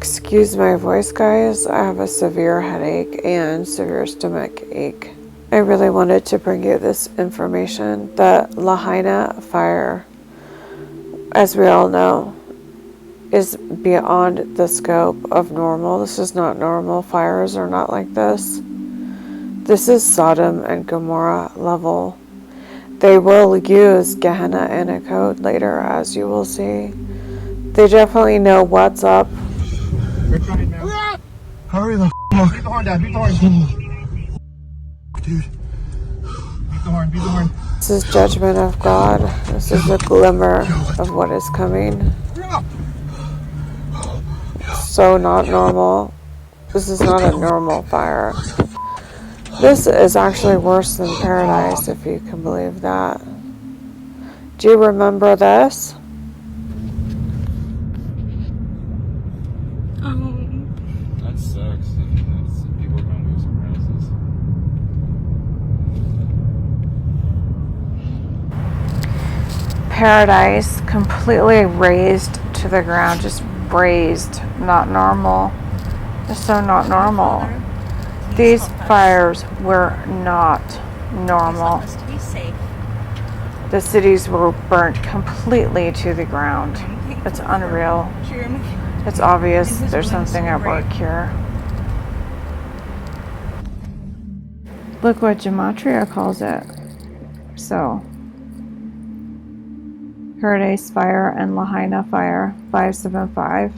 Excuse my voice, guys. I have a severe headache and severe stomach ache. I really wanted to bring you this information. The LaHaina fire, as we all know, is beyond the scope of normal. This is not normal. Fires are not like this. This is Sodom and Gomorrah level. They will use Gehenna in a code later, as you will see. They definitely know what's up. We're trying, man. Hurry the fuck. Beat the horn, Dad. Beat the horn. Dude. Beat the horn. Beat the horn. This is judgment of God. This is a glimmer of what is coming. So not normal. This is not a normal fire. This is actually worse than paradise, if you can believe that. Do you remember this? That sucks. People are going to lose some houses. Paradise completely razed to the ground, just razed, not normal. It's so not normal. These fires were not normal. The cities were burnt completely to the ground. It's unreal. It's obvious there's something at work here. Look what Gematria calls it. So, Paradise fire and LaHaina fire, 575.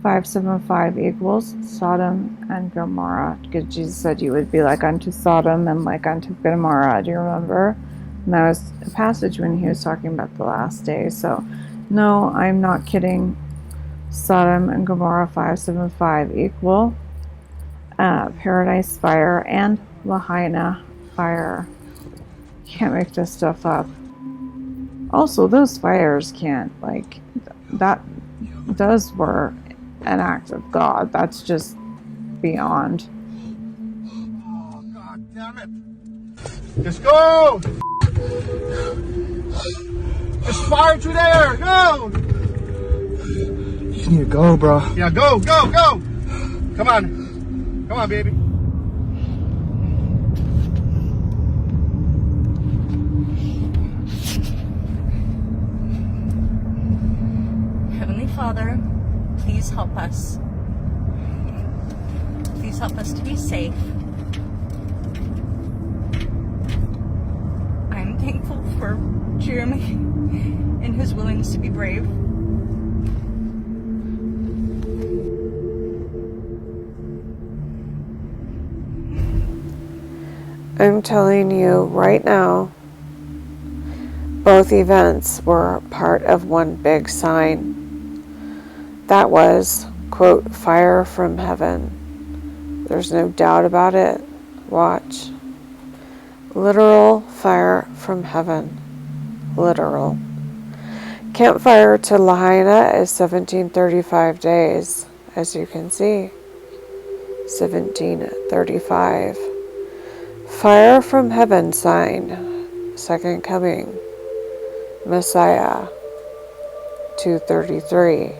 575 equals Sodom and Gomorrah. Because Jesus said you would be like unto Sodom and like unto Gomorrah. Do you remember? And that was a passage when he was talking about the last days. So, no, I'm not kidding. Sodom and Gomorrah 575 equal Paradise fire and LaHaina fire. Can't make this stuff up. Also, those fires can't, like, those were an act of God. That's just beyond. Oh, God damn it. Let's go! There's fire through there! Go! You just need to go, bro. Yeah, go, go, go! Come on. Come on, baby. Heavenly Father, please help us. Please help us to be safe. I'm thankful for Jeremy and his willingness to be brave. I'm telling you right now, both events were part of one big sign. That was, quote, fire from heaven. There's no doubt about it. Watch. Literal fire from heaven. Literal. Campfire to LaHaina is 1735 days, as you can see. 1735. Fire from heaven sign. Second coming. Messiah. 233.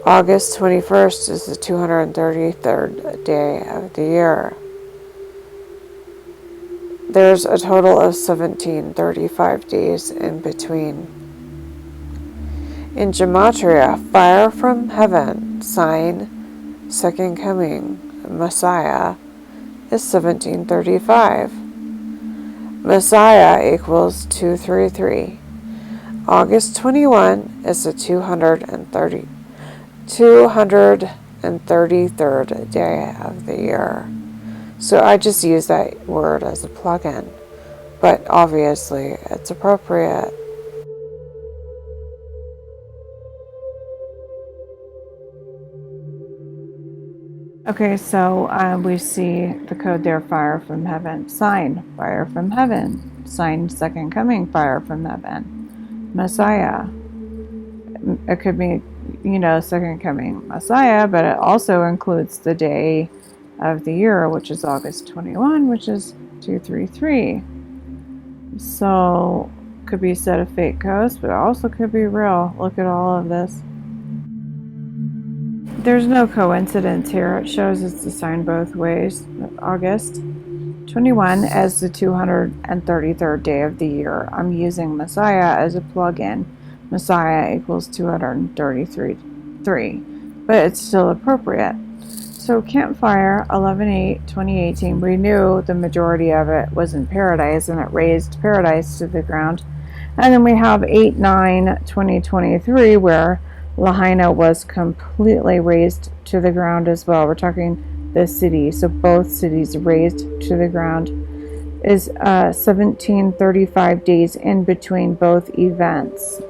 August 21st is the 233rd day of the year. There's a total of 1735 days in between. In Gematria, fire from heaven, sign, second coming, Messiah, is 1735. Messiah equals 233. August 21 is the 233rd day of the year. So I just use that word as a plug-in, but obviously it's appropriate. Okay, so we see the code there, fire from heaven, sign, fire from heaven, sign, second coming, fire from heaven, Messiah. It could be, second coming Messiah, but it also includes the day of the year, which is August 21, which is 233. So, could be a set of fake codes, but it also could be real. Look at all of this. there's no coincidence here. It shows it's assigned both ways. August 21 as the 233rd day of the year. I'm using Messiah as a plug-in. Messiah equals 233, but it's still appropriate. So Campfire 11/8/2018, we knew the majority of it was in paradise, and it raised paradise to the ground. And then we have 8/9/2023, where LaHaina was completely raised to the ground as well. We're talking the city, so both cities raised to the ground. Is 1735 days in between both events.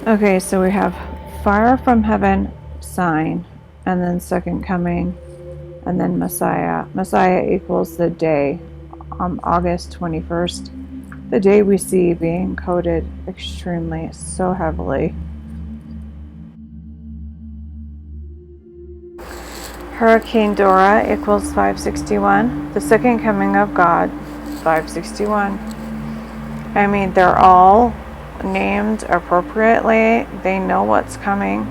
Okay, so we have fire from heaven, sign, and then second coming, and then Messiah. Messiah equals the day, August 21st, the day we see being coded extremely, so heavily. Hurricane Dora equals 561. The second coming of God, 561. I mean, they're all named appropriately. They know what's coming.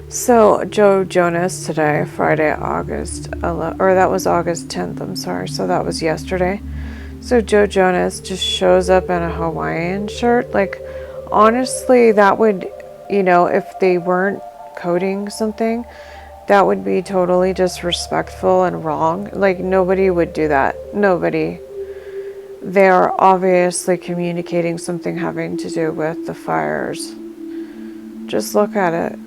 So Joe Jonas today, Friday, August 11th, or that was August 10th, I'm sorry, so that was yesterday. So Joe Jonas just shows up in a Hawaiian shirt. Like, honestly, that would, if they weren't coding something, that would be totally disrespectful and wrong. Like, nobody would do that. Nobody. They are obviously communicating something having to do with the fires. Just look at it.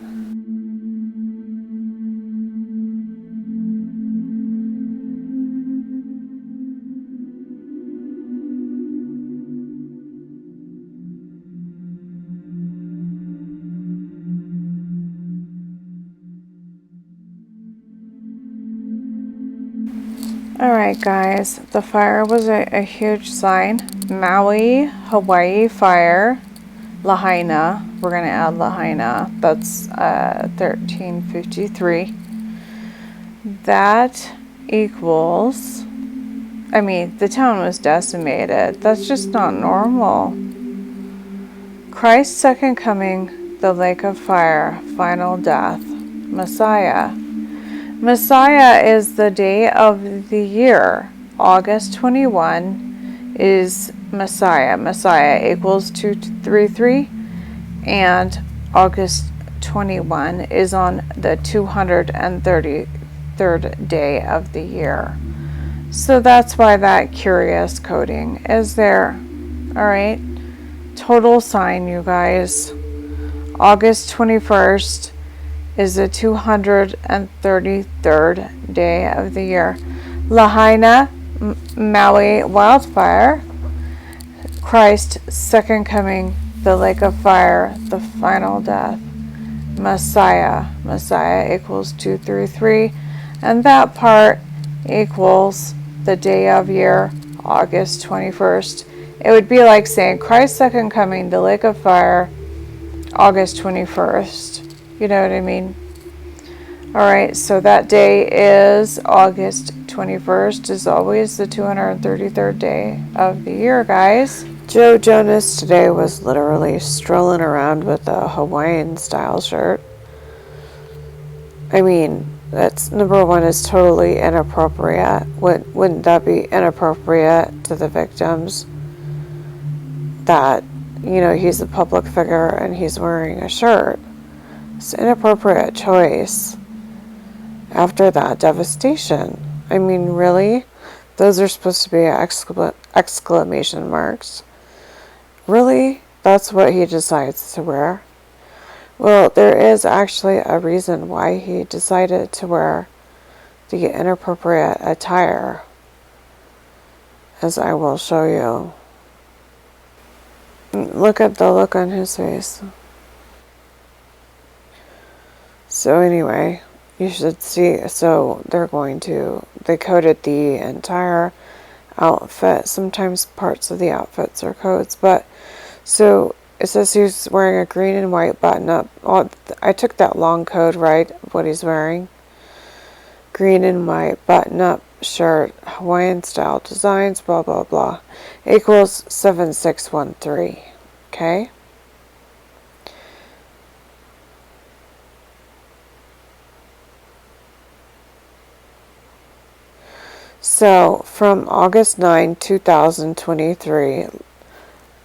Alright guys, the fire was a huge sign. Maui, Hawaii fire, LaHaina, we're going to add LaHaina, that's 1353. That equals, the town was decimated. That's just not normal. Christ's second coming, the lake of fire, final death, Messiah. Messiah is the day of the year. August 21 is Messiah. Messiah equals 233, and August 21 is on the 233rd day of the year. So that's why that curious coding is there. All right. Total sign, you guys. August 21st is the 233rd day of the year. LaHaina, Maui wildfire, Christ second coming, the lake of fire, the final death, Messiah. Messiah equals 233, and that part equals the day of year, August 21st. It would be like saying Christ's second coming, the lake of fire, August 21st. You know what I mean? Alright, so that day is August 21st, as always, the 233rd day of the year, guys. Joe Jonas today was literally strolling around with a Hawaiian style shirt. That's, number one, is totally inappropriate. Wouldn't that be inappropriate to the victims? That, he's a public figure and he's wearing a shirt. It's an inappropriate choice after that devastation. Really? Those are supposed to be exclamation marks. Really? That's what he decides to wear? Well, there is actually a reason why he decided to wear the inappropriate attire, as I will show you. Look at the look on his face. So anyway, you should see, so they coded the entire outfit. Sometimes parts of the outfits are codes, but so it says he's wearing a green and white button up. Oh, I took that long code, right, of what he's wearing. Green and white button up shirt, Hawaiian style designs, blah, blah, blah. equals 7613. Okay? So, from August 9, 2023,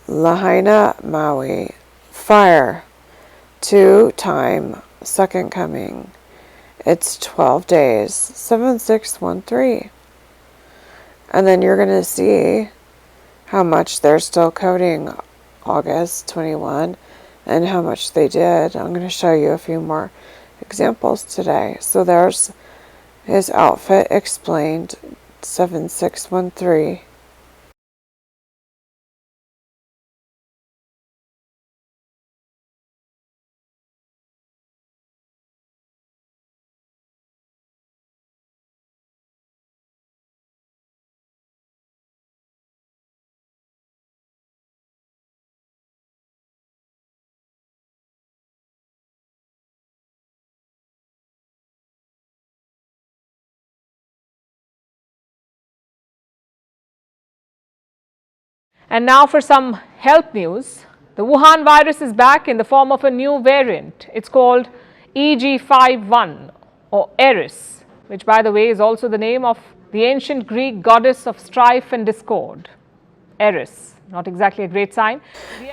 LaHaina, Maui, fire, 2-time, second coming. It's 12 days, 7613. And then you're going to see how much they're still coding August 21 and how much they did. I'm going to show you a few more examples today. So there's his outfit explained, 7613. And now for some health news. The Wuhan virus is back in the form of a new variant. It's called EG51 or Eris, which by the way is also the name of the ancient Greek goddess of strife and discord. Eris, not exactly a great sign.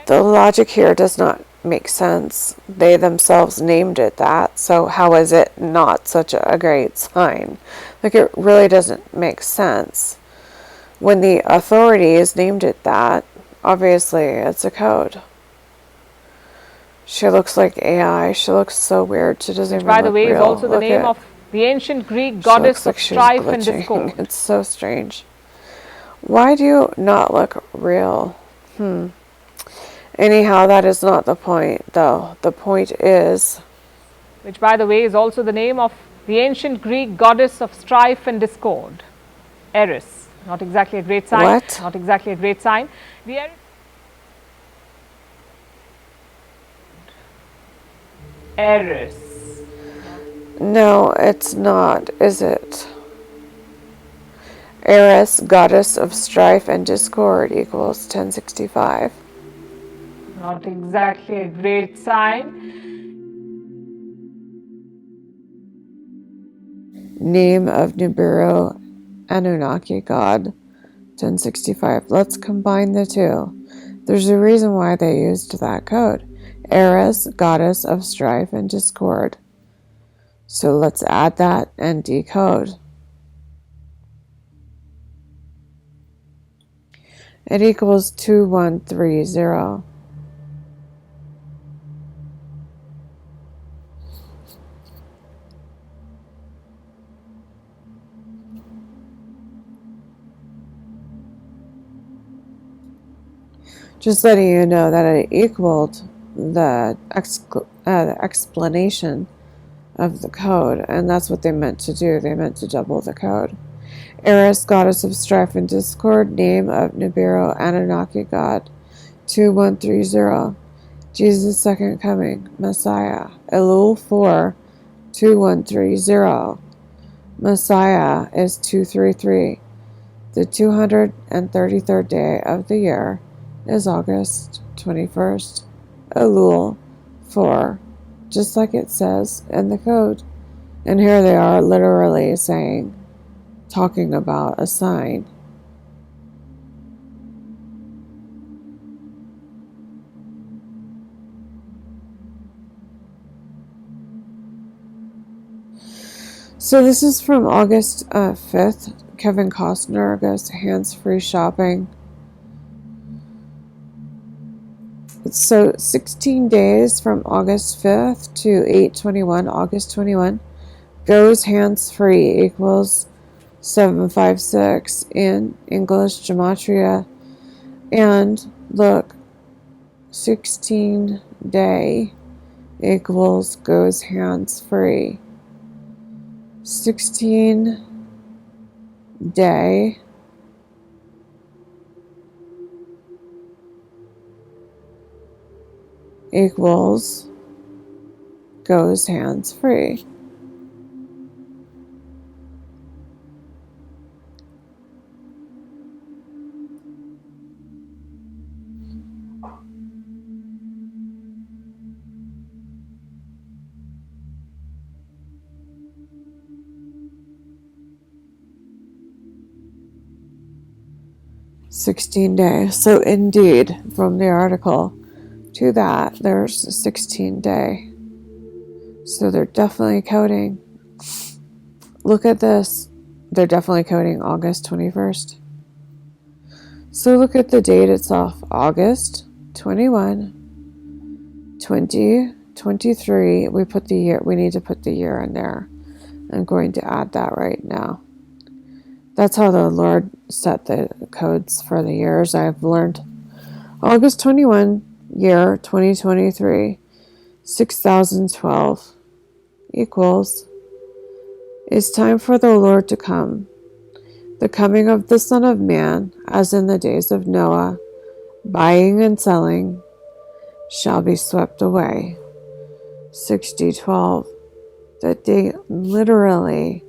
The logic here does not make sense. They themselves named it that, so how is it not such a great sign? Like, it really doesn't make sense. When the authorities named it that, obviously it's a code. She looks like AI. She looks so weird. She doesn't even By the look way, real. is also the Look name at, of the ancient Greek she goddess looks like of she's strife and glitching. discord. It's so strange. Why do you not look real? Anyhow, that is not the point, though. The point is, Which by the way is also the name of the ancient Greek goddess of strife and discord. Eris, not exactly a great sign. What? Not exactly a great sign. The Eris. no, it's not, is it? Eris, goddess of strife and discord, equals 1065. Not exactly a great sign. Name of Nibiru, Anunnaki god, 1065. Let's combine the two. There's a reason why they used that code. Eris, goddess of strife and discord. So let's add that and decode. It equals 2130. Just letting you know that it equaled the explanation of the code, and that's what they meant to do. They meant to double the code. Eris, goddess of strife and discord, name of Nibiru, Anunnaki god, 2130. Jesus' second coming, Messiah, Elul 4, 2130. Messiah is 233. The 233rd day of the year is August 21st, Elul 4, just like it says in the code. And here they are literally talking about a sign. So this is from August 5th. Kevin Costner goes hands-free shopping. So 16 days from August 5th to 8/21, August 21, goes hands-free equals 756 in English Gematria. And look, 16 day equals goes hands-free. 16 day equals goes hands-free. 16 days. So indeed, from the article to that, there's a 16-day. So they're definitely coding. Look at this. They're definitely coding August 21st. So look at the date itself. August 21, 2023. We put the year. We need to put the year in there. I'm going to add that right now. That's how the Lord set the codes for the years. I've learned. August 21, year 2023, 6012 equals, it's time for the Lord to come. The coming of the Son of Man, as in the days of Noah, buying and selling, shall be swept away. 6012. That literally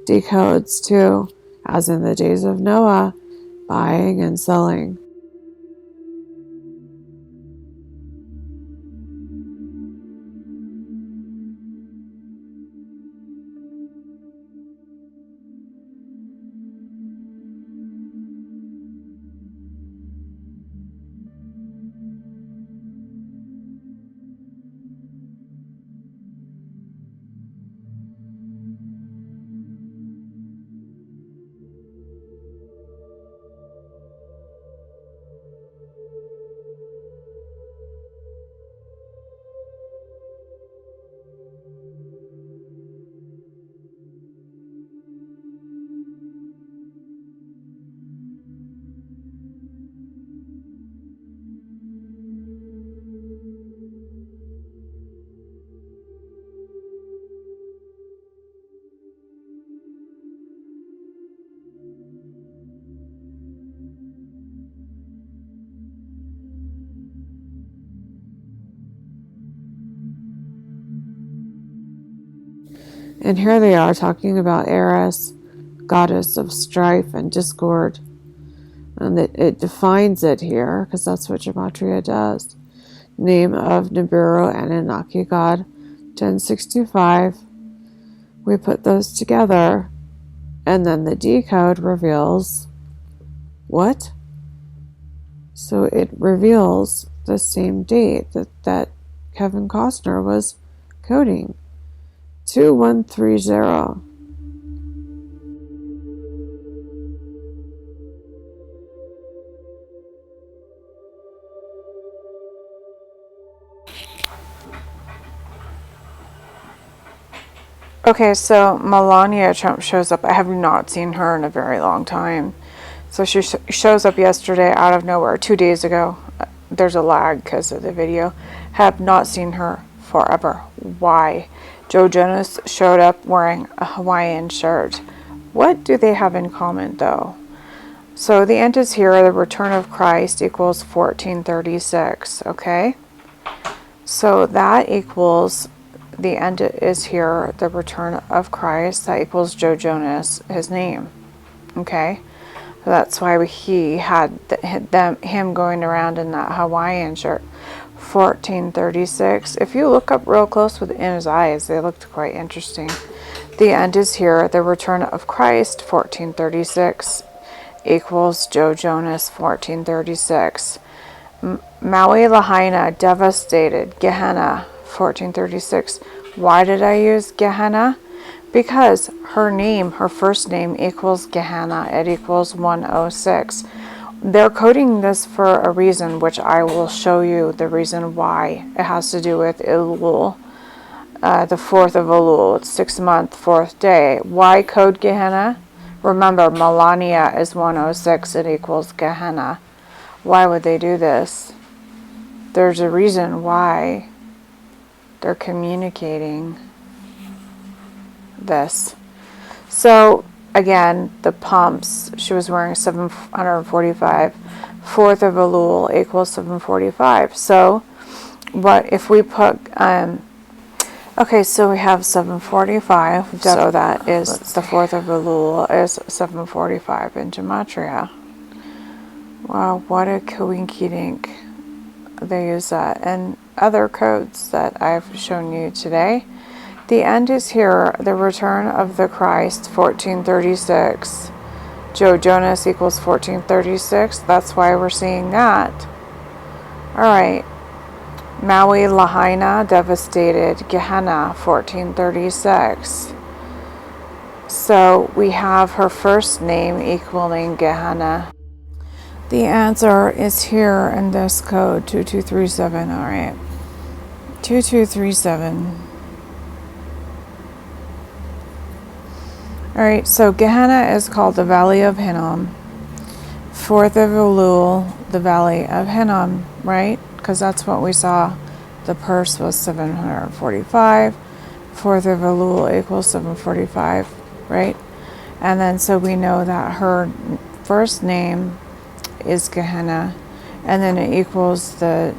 decodes to, as in the days of Noah, buying and selling. And here they are talking about Eris, goddess of strife and discord. And it defines it here, because that's what Gematria does. Name of Nibiru Anunnaki God, 1065. We put those together, and then the decode reveals what? So it reveals the same date that Kevin Costner was coding. 2130. Okay, so Melania Trump shows up. I have not seen her in a very long time. So she shows up yesterday out of nowhere, 2 days ago. There's a lag because of the video. Have not seen her forever. Why? Joe Jonas showed up wearing a Hawaiian shirt. What do they have in common, though? So the end is here. The return of Christ equals 1436, okay? So that equals, the end is here, the return of Christ. That equals Joe Jonas, his name, okay? So that's why he had him going around in that Hawaiian shirt. 1436. If you look up real close within his eyes, they looked quite interesting. The end is here. The return of Christ, 1436, equals Joe Jonas, 1436. Maui LaHaina, devastated. Gehenna, 1436. Why did I use Gehenna? Because her name, her first name, equals Gehenna. It equals 106. They're coding this for a reason, which I will show you the reason why. It has to do with Elul, the 4th of Elul. It's 6th month, 4th day. Why code Gehenna? Remember, Melania is 106. It equals Gehenna. Why would they do this? There's a reason why they're communicating this. So again, the pumps, she was wearing 745. 4th of Elul equals 745. So what if we put okay, so we have 745, so that is the 4th of Elul is 745 in Gematria. Wow, what a coinkydink. They use that, and other codes that I've shown you today. The end is here, the return of the Christ, 1436. Joe Jonas equals 1436. That's why we're seeing that. All right. Maui LaHaina devastated Gehenna 1436. So we have her first name equaling Gehenna. The answer is here in this code 2237. All right. 2237. All right, so Gehenna is called the Valley of Hinnom. 4th of Elul, the Valley of Hinnom, right? Because that's what we saw. The purse was 745. 4th of Elul equals 745, right? And then so we know that her first name is Gehenna, and then it equals the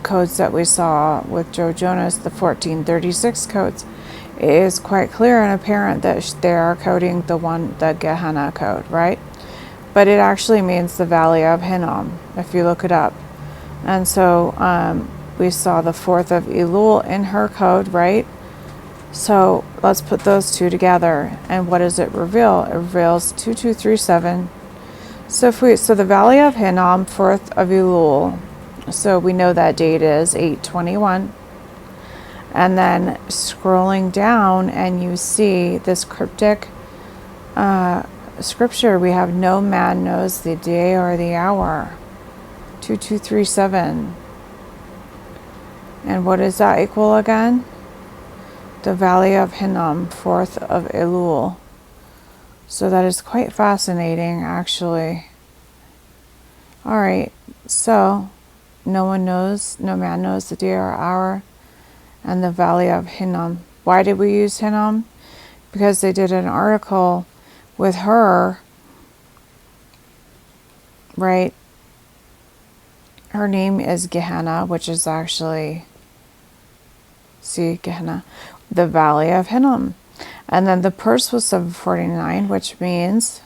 codes that we saw with Joe Jonas, the 1436 codes. It is quite clear and apparent that they are coding the Gehenna code, right? But it actually means the Valley of Hinnom, if you look it up. And so we saw the 4th of Elul in her code, right? So let's put those two together. And what does it reveal? It reveals 2237. So the Valley of Hinnom, 4th of Elul. So we know that date is 8/21. And then scrolling down, and you see this cryptic scripture. We have no man knows the day or the hour. 2237. And what does that equal again? The Valley of Hinnom, 4th of Elul. So that is quite fascinating, actually. All right, so no man knows the day or hour, and the Valley of Hinnom. Why did we use Hinnom? Because they did an article with her, right? Her name is Gehenna, which is actually, Gehenna, the Valley of Hinnom. And then the purse was 749, which means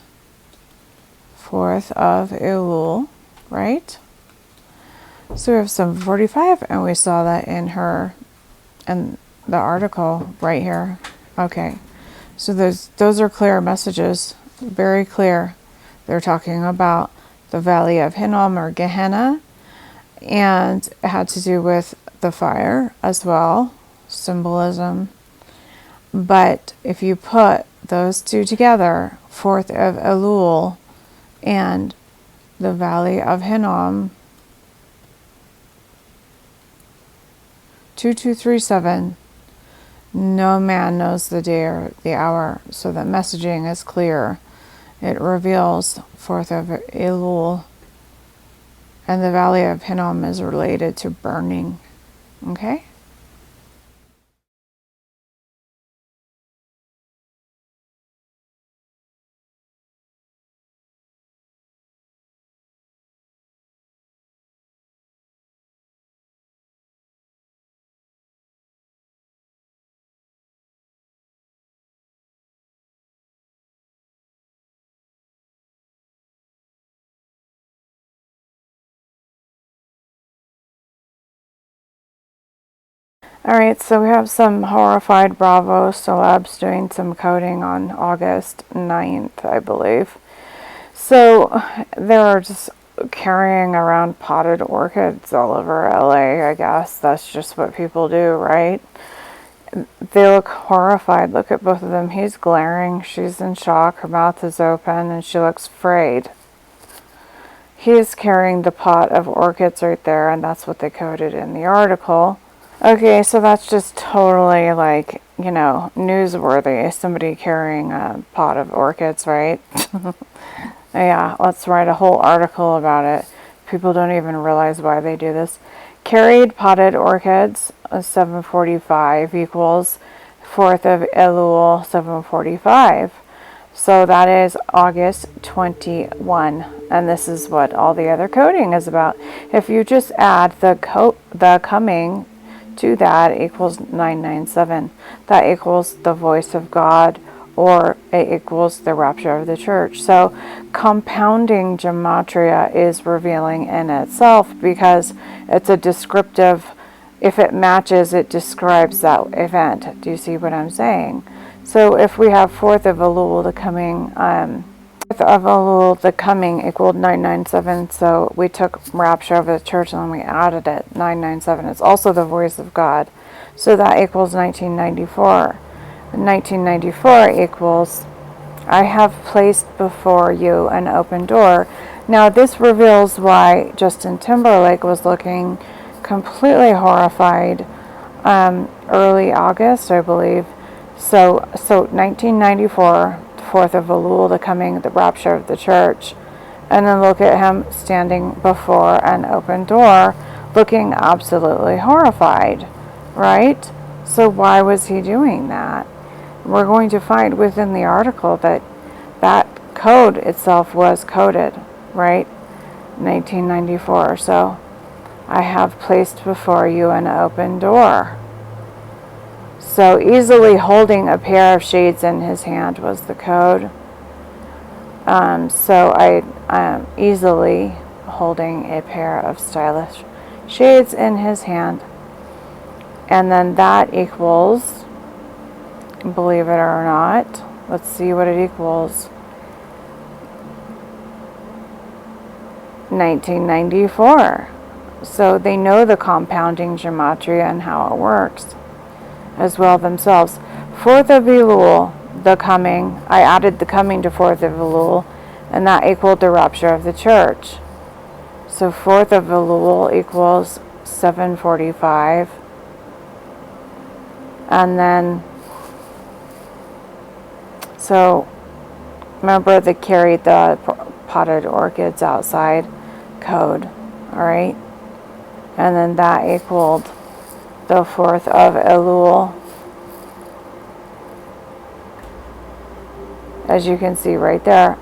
4th of Elul, right? So we have 745, and we saw that in the article right here. Okay, so those are clear messages, very clear. They're talking about the Valley of Hinnom, or Gehenna, and it had to do with the fire as well, symbolism. But if you put those two together, 4th of Elul and the Valley of Hinnom, 2237, no man knows the day or the hour. So the messaging is clear. It reveals 4th of Elul, and the Valley of Hinnom is related to burning. Okay? Alright, so we have some horrified Bravo celebs doing some coding on August 9th, I believe. So they're just carrying around potted orchids all over LA, I guess. That's just what people do, right? They look horrified. Look at both of them. He's glaring. She's in shock. Her mouth is open, and she looks afraid. He is carrying the pot of orchids right there, and that's what they coded in the article. Okay, so that's just totally like, newsworthy. Somebody carrying a pot of orchids, right? Yeah, let's write a whole article about it. People don't even realize why they do this. Carried potted orchids, 745 equals 4th of Elul, 745. So that is August 21. And this is what all the other coding is about. If you just add the coming to that equals 997. That equals the voice of God, or it equals the rapture of the church. So compounding Gematria is revealing in itself, because it's a descriptive. If it matches, it describes that event. Do you see what I'm saying? So if we have 4th of Elul, the coming of Elul, the coming, equaled 997. So we took rapture of the church and then we added it, 997. It's also the voice of God. So that equals 1994. 1994 equals, I have placed before you an open door. Now this reveals why Justin Timberlake was looking completely horrified early August, I believe. So 1994, 4th of Elul, the coming, the rapture of the church. And then look at him standing before an open door, looking absolutely horrified, right? So why was he doing that? We're going to find within the article that that code itself was coded, right? 1994. So I have placed before you an open door. So easily holding a pair of shades in his hand was the code. So I am easily holding a pair of stylish shades in his hand. And then that equals, believe it or not, let's see what it equals. 1994. So they know the compounding gematria and how it works as well themselves. 4th of Elul, the coming, I added the coming to 4th of Elul, and that equaled the rapture of the church. So 4th of Elul equals 745. And then, so remember they carried the potted orchids outside code, all right? And then that equaled the 4th of Elul, as you can see right there.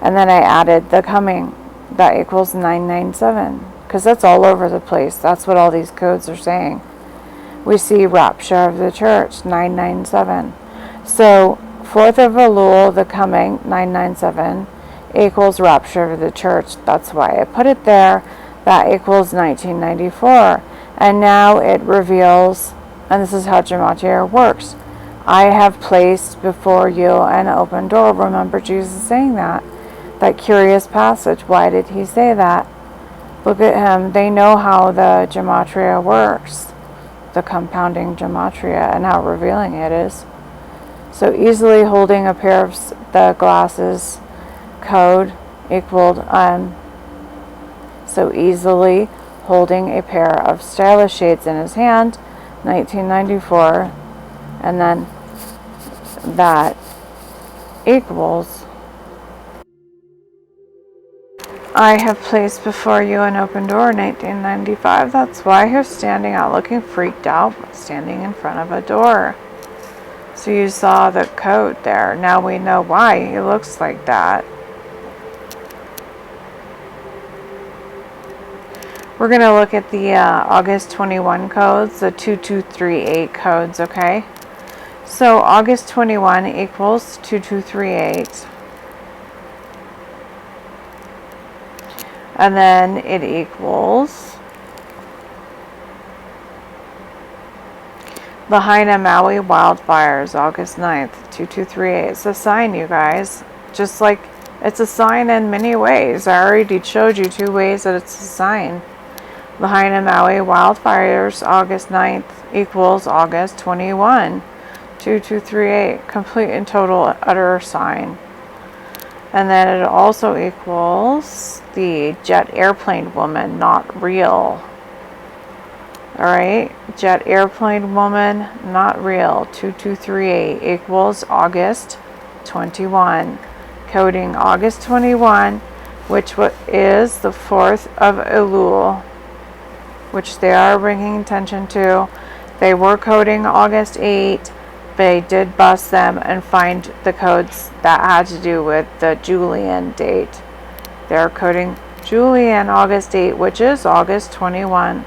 And then I added the coming, that equals 997, because that's all over the place. That's what all these codes are saying. We see rapture of the church, 997. So 4th of Elul, the coming, 997, equals rapture of the church. That's why I put it there. That equals 1994. And now it reveals, and this is how Gematria works. I have placed before you an open door. Remember Jesus saying that. That curious passage. Why did he say that? Look at him. They know how the Gematria works. The compounding Gematria and how revealing it is. So easily holding a pair of the glasses code equaled, so easily holding a pair of stylish shades in his hand, 1994, and then that equals, I have placed before you an open door, 1995. That's why he was standing out looking freaked out, standing in front of a door. So you saw the code there. Now we know why he looks like that. We're going to look at the August 21 codes, the 2238 codes, okay? So August 21 equals 2238. And then it equals LaHaina Maui wildfires, August 9th, 2238. It's a sign, you guys. Just like it's a sign in many ways. I already showed you 2 ways that it's a sign. LaHaina Maui wildfires, August 9th equals August 21, 2238. Complete and total utter sign. And then it also equals the jet airplane woman, not real. Alright, jet airplane woman, not real, 2238 equals August 21. Coding August 21, which is the 4th of Elul, which they are bringing attention to. They were coding August 8. They did bust them and find the codes that had to do with the Julian date. They're coding Julian August 8, which is August 21.